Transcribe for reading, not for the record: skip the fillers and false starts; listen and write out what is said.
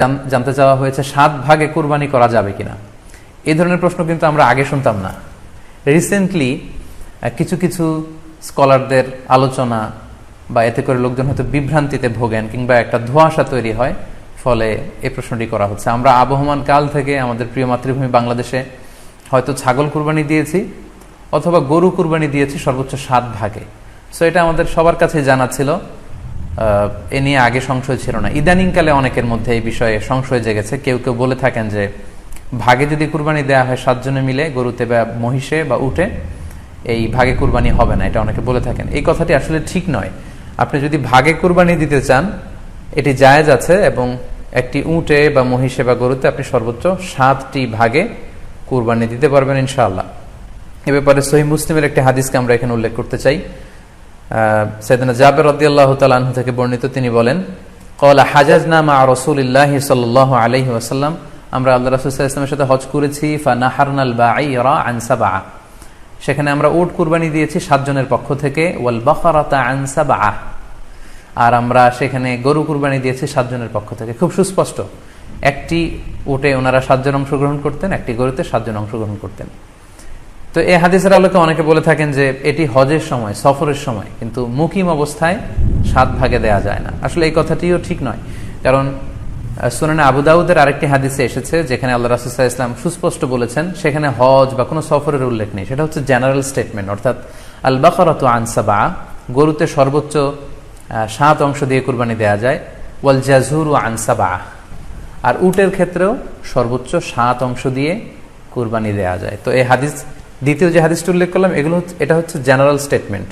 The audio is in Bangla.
জানতে চাওয়া হয়েছে 7 ভাগে কুরবানি করা যাবে কিনা। এই ধরনের প্রশ্ন কিন্তু আমরা আগে শুনতাম না। রিসেন্টলি কিছু কিছু স্কলারদের আলোচনা বা এতে করে লোকজন হয়তো বিভ্রান্তিতে ভোগেন কিংবা একটা ধোঁয়াশা তৈরি হয়, ফলে এই প্রশ্নটি করা হচ্ছে। আমরা আবহমান কাল থেকে আমাদের প্রিয় মাতৃভূমি বাংলাদেশে হয়তো ছাগল কুরবানি দিয়েছি অথবা গরু কুরবানি দিয়েছি সর্বোচ্চ 7 ভাগে। সো এটা আমাদের সবার কাছে জানা ছিল, এ নিয়ে আগে সংশয় ছিল না। ইদানিংকালে অনেকের মধ্যে এই বিষয়ে সংশয় জেগেছে। কেউ কেউ বলে থাকেন যে ভাগে যদি কুরবানি দেওয়া হয় 7 জনে মিলে, গরুতে বা মহিষে বা উটে, এই ভাগে কুরবানি হবে না, এটা অনেকে বলে থাকেন। এই কথাটি আসলে ঠিক নয়। আপনি যদি ভাগে কুরবানি দিতে চান এটি জায়েজ আছে, এবং একটি উটে বা মহিষে বা গরুতে আপনি সর্বোচ্চ 7টি ভাগে কুরবানি দিতে পারবেন ইনশাআল্লাহ। এ ব্যাপারে সহিহ মুসলিমের একটি হাদিসকে আমরা এখানে উল্লেখ করতে চাই। সাইয়েদনা জাবের রাদিয়াল্লাহু তাআলা আনহু থেকে বর্ণিত, তিনি বলেন, ক্বালা হাজাজনা মা রাসূলিল্লাহি সাল্লাল্লাহু আলাইহি ওয়াসাল্লাম, আমরা আল্লাহ রাসূল সাল্লাল্লাহু আলাইহি ওয়াসাল্লামের সাথে হজ করেছি। ফানাহারনাল বাঈরা আন সাবআ, সেখানে আমরা উট কুরবানি দিয়েছি 7 জনের পক্ষ থেকে। ওয়াল বাকারাতা আন সাবআ, আর আমরা সেখানে গরু কুরবানি দিয়েছি 7 জনের পক্ষ থেকে। খুব সুস্পষ্ট, একটি উটে ওনারা 7 জন অংশগ্রহণ করতেন, একটি গরুতে 7 জন অংশগ্রহণ করতেন। তো এই হাদিসের আলোকে অনেকে বলে থাকেন যে এটি হজের সময়, সফরের সময়, কিন্তু মুকিম অবস্থায় 7 ভাগে দেয়া যায় না। আসলে এই কথাটিও ঠিক নয়, কারণ সুনানে আবু দাউদের আরেকটি হাদিসে এসেছে যেখানে আল্লাহ রাসূল সাল্লাল্লাহু আলাইহি ওয়াসাল্লাম সুস্পষ্ট বলেছেন, সেখানে হজ বা কোনো সফরের উল্লেখ নেই। সেটা হচ্ছে জেনারেল স্টেটমেন্ট, অর্থাৎ আল বাকারাতু আন সাবআ, গরুতে সর্বোচ্চ 7 অংশ দিয়ে কুরবানি দেয়া যায়। ওয়াল জাযুরু আন সাবআ, আর উটের ক্ষেত্রেও সর্বোচ্চ 7 অংশ দিয়ে কুরবানি দেয়া যায়। তো এই হাদিস, দ্বিতীয় যে হাদিসটি উল্লেখ করলাম, এটা হচ্ছে জেনারেল স্টেটমেন্ট।